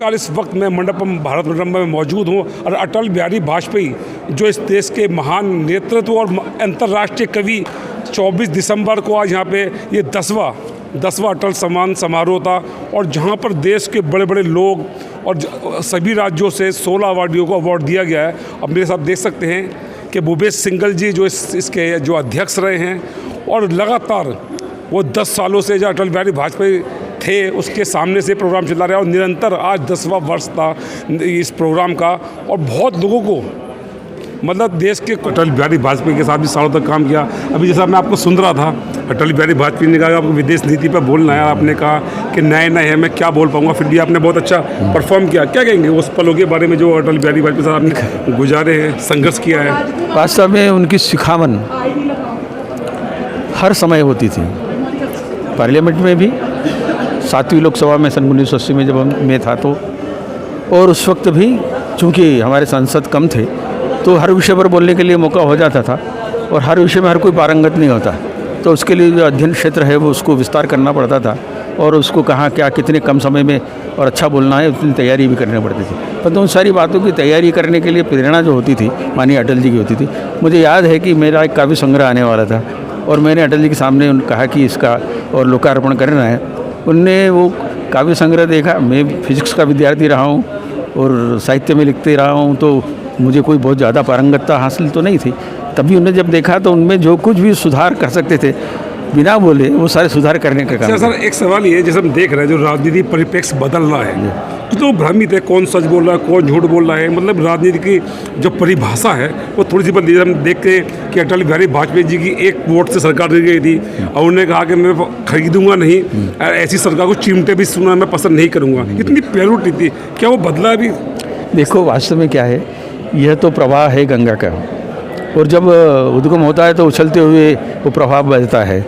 इस वक्त मैं मंडपम भारत मंडपम में मौजूद हूँ और अटल बिहारी वाजपेयी जो इस देश के महान नेतृत्व और अंतर्राष्ट्रीय कवि 24 दिसंबर को आज यहाँ पे ये 10वां अटल सम्मान समारोह था और जहाँ पर देश के बड़े बड़े लोग और सभी राज्यों से 16 अवार्डियों को अवार्ड दिया गया है। अब मेरे साथ देख सकते हैं कि भूपेश सिंगल जी जो इसके जो अध्यक्ष रहे हैं और लगातार वो 10 सालों से जो अटल बिहारी वाजपेयी थे उसके सामने से प्रोग्राम चला रहा है और निरंतर आज 10वां वर्ष था इस प्रोग्राम का और बहुत लोगों को मतलब देश के अटल बिहारी वाजपेयी के साथ भी सालों तक काम किया। अभी जैसा मैं आपको सुन रहा था, अटल बिहारी वाजपेयी ने कहा आपको विदेश नीति पर बोलना है, आपने कहा कि नए है मैं क्या बोल पाऊंगा, फिर भी आपने बहुत अच्छा परफॉर्म किया। क्या कहेंगे उस पलों के बारे में जो अटल बिहारी वाजपेयी साहब आपने गुजारे हैं, संघर्ष किया है? वास्तव में उनकी सिखावन हर समय होती थी, पार्लियामेंट में भी, 7वीं लोकसभा में सन 1980 में जब मैं था तो, और उस वक्त भी चूँकि हमारे सांसद कम थे तो हर विषय पर बोलने के लिए मौका हो जाता था और हर विषय में हर कोई पारंगत नहीं होता, तो उसके लिए जो अध्ययन क्षेत्र है वो उसको विस्तार करना पड़ता था और उसको कहाँ क्या कितने कम समय में और अच्छा बोलना है उतनी तैयारी भी करनी पड़ती थी। परंतु उन सारी बातों की तैयारी करने के लिए प्रेरणा जो होती थी माननीय अटल जी की होती थी। मुझे याद है कि मेरा एक काव्य संग्रह आने वाला था और मैंने अटल जी के सामने कहा कि इसका और लोकार्पण करना है। उनने वो काव्य संग्रह देखा, मैं फिजिक्स का विद्यार्थी रहा हूँ और साहित्य में लिखते रहा हूँ तो मुझे कोई बहुत ज़्यादा पारंगतता हासिल तो नहीं थी। तभी उन्होंने जब देखा तो उनमें जो कुछ भी सुधार कर सकते थे बिना बोले वो सारे सुधार करने का काम। सर एक सवाल ये, जैसे हम देख रहे हैं जो राजनीति परिप्रेक्ष्य बदल रहा है तो भ्रमित है, कौन सच बोल रहा है कौन झूठ बोल रहा है, मतलब राजनीति की जो परिभाषा है वो थोड़ी सी बदली। हम देखते हैं कि अटल बिहारी वाजपेयी जी की एक वोट से सरकार गिर गई थी और उन्होंने कहा कि मैं खरीदूंगा नहीं, ऐसी सरकार को चिमटे भी सुनना मैं पसंद नहीं करूँगा, इतनी प्योरिटी थी। क्या वो बदला अभी? देखो वास्तव में क्या है, यह तो प्रवाह है गंगा का और जब उद्गम होता है तो उछलते हुए वो प्रवाह बहता है।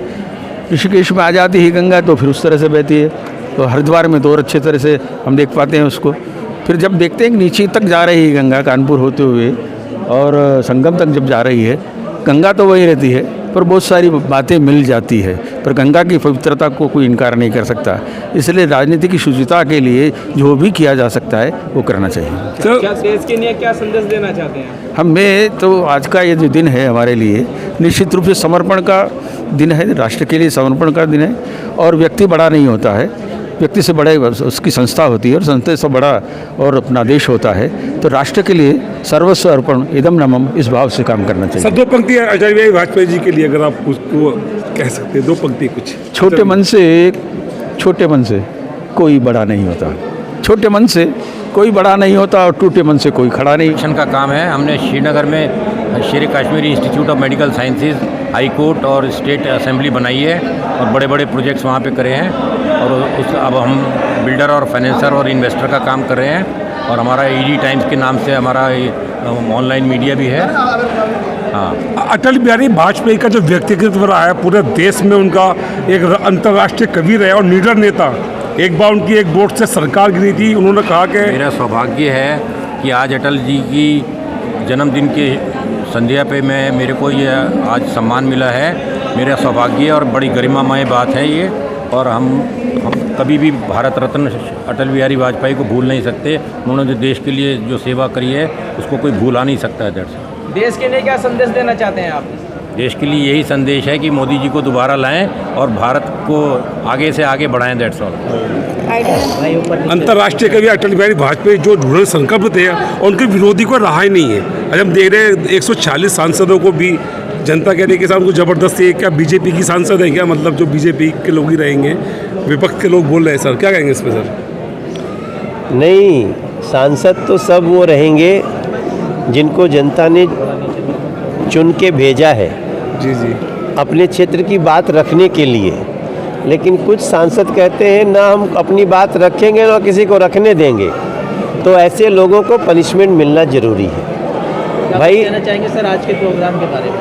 ऋषिकेश में आ जाती है गंगा तो फिर उस तरह से बहती है, तो हरिद्वार में तो और अच्छे तरह से हम देख पाते हैं उसको। फिर जब देखते हैं नीचे तक जा रही है गंगा कानपुर होते हुए और संगम तक जब जा रही है, गंगा तो वही रहती है पर बहुत सारी बातें मिल जाती है, पर गंगा की पवित्रता को कोई इनकार नहीं कर सकता। इसलिए राजनीति की शुचिता के लिए जो भी किया जा सकता है वो करना चाहिए। क्या देश के लिए क्या संदेश देना चाहते हैं? हमें तो आज का ये जो दिन है हमारे लिए निश्चित रूप से समर्पण का दिन है, राष्ट्र के लिए समर्पण का दिन है और व्यक्ति बड़ा नहीं होता है, व्यक्ति से बड़ा उसकी संस्था होती है और संस्था से बड़ा और अपना देश होता है। तो राष्ट्र के लिए सर्वस्व अर्पण इदम नमम इस भाव से काम करना चाहिए। सर 2 पंक्ति अटल बिहारी वाजपेयी जी के लिए अगर आप उसको कह सकते हैं, 2 पंक्ति कुछ। छोटे मन से कोई बड़ा नहीं होता, छोटे मन से कोई बड़ा नहीं होता और टूटे मन से कोई खड़ा नहीं। मिशन का काम है। हमने श्रीनगर में शेर Kashmiri institute of medical sciences, high court और स्टेट असेंबली बनाई है और बड़े बड़े प्रोजेक्ट्स वहाँ पे करे हैं और अब हम बिल्डर और फाइनेंसर और इन्वेस्टर का काम कर रहे हैं और हमारा ईडी टाइम्स के नाम से हमारा ऑनलाइन मीडिया भी है। हाँ, अटल बिहारी वाजपेयी का जो व्यक्तिगत रहा है पूरे देश में, उनका एक अंतर्राष्ट्रीय कवि रहे और लीडर नेता। एक बार उनकी एक वोट से सरकार गिरी थी, उन्होंने कहा कि मेरा सौभाग्य है कि आज अटल जी की जन्मदिन के संध्या पे मेरे को ये आज सम्मान मिला है। मेरा सौभाग्य और बड़ी गरिमामय बात है ये, और हम कभी भी भारत रत्न अटल बिहारी वाजपेयी को भूल नहीं सकते। उन्होंने जो देश के लिए जो सेवा करी है उसको कोई भूला नहीं सकता है। देश के लिए क्या संदेश देना चाहते हैं आप? देश के लिए यही संदेश है कि मोदी जी को दोबारा लाएं और भारत को आगे से आगे बढ़ाएं। That's all. अंतर्राष्ट्रीय कवि अटल बिहारी वाजपेयी जो दृढ़ संकल्प थे और उनके विरोधी को रहा ही नहीं है। आज हम देख रहे हैं 140 सांसदों को भी जनता कह रही है कि साहब उनको ज़बरदस्ती, क्या बीजेपी की सांसद है क्या, मतलब जो बीजेपी के लोग ही रहेंगे, विपक्ष के लोग बोल रहे हैं। सर क्या कहेंगे इस पर? सर नहीं, सांसद तो सब वो रहेंगे जिनको जनता ने चुन के भेजा है जी अपने क्षेत्र की बात रखने के लिए। लेकिन कुछ सांसद कहते हैं ना हम अपनी बात रखेंगे ना किसी को रखने देंगे, तो ऐसे लोगों को पनिशमेंट मिलना ज़रूरी है। भाई कहना चाहेंगे सर आज के प्रोग्राम के बारे में?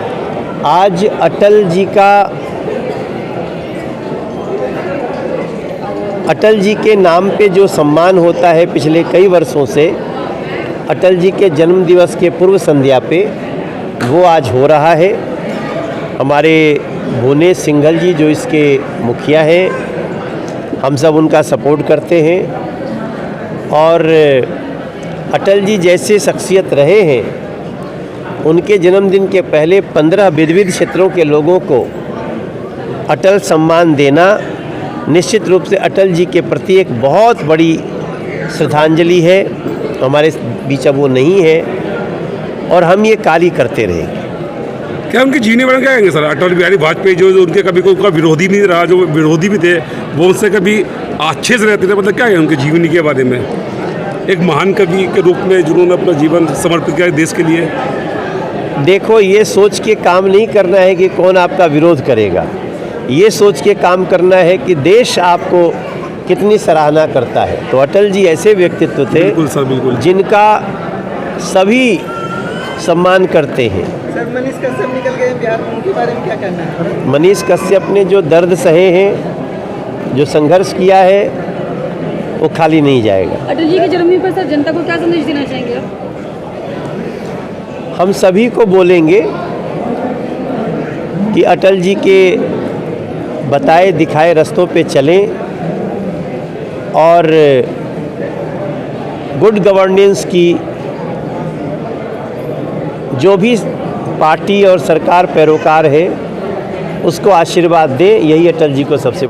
आज अटल जी के नाम पे जो सम्मान होता है पिछले कई वर्षों से, अटल जी के जन्म दिवस के पूर्व संध्या पे वो आज हो रहा है। हमारे भूपेश सिंघल जी जो इसके मुखिया हैं, हम सब उनका सपोर्ट करते हैं और अटल जी जैसे शख्सियत रहे हैं, उनके जन्मदिन के पहले 15 विविध क्षेत्रों के लोगों को अटल सम्मान देना निश्चित रूप से अटल जी के प्रति एक बहुत बड़ी श्रद्धांजलि है। हमारे बीच अब वो नहीं है और हम ये कार्य करते रहेंगे। क्या उनके जीने वाले क्या कहेंगे सर? अटल बिहारी वाजपेयी जो उनके कभी कोई उनका विरोधी नहीं रहा, जो विरोधी भी थे वो उनसे कभी अच्छे से रहते थे, मतलब क्या है उनके जीवनी के बारे में? एक महान कवि के रूप में जिन्होंने अपना जीवन समर्पित किया देश के लिए। देखो, ये सोच के काम नहीं करना है कि कौन आपका विरोध करेगा, ये सोच के काम करना है कि देश आपको कितनी सराहना करता है। तो अटल जी ऐसे व्यक्तित्व थे बिल्कुल सर, बिल्कुल, जिनका सभी सम्मान करते हैं। सर, मनीष कश्यप निकल गए बिहार में, उनके बारे में क्या कहना है? मनीष कश्यप ने जो दर्द सहे हैं, जो संघर्ष किया है, वो खाली नहीं जाएगा। अटल जी के जन्मदिन पर सर जनता को क्या संदेश देना चाहेंगे आप? हम सभी को बोलेंगे कि अटल जी के बताए दिखाए रास्तों पे चलें और गुड गवर्नेंस की जो भी पार्टी और सरकार पैरोकार है उसको आशीर्वाद दें। यही अटल जी को सबसे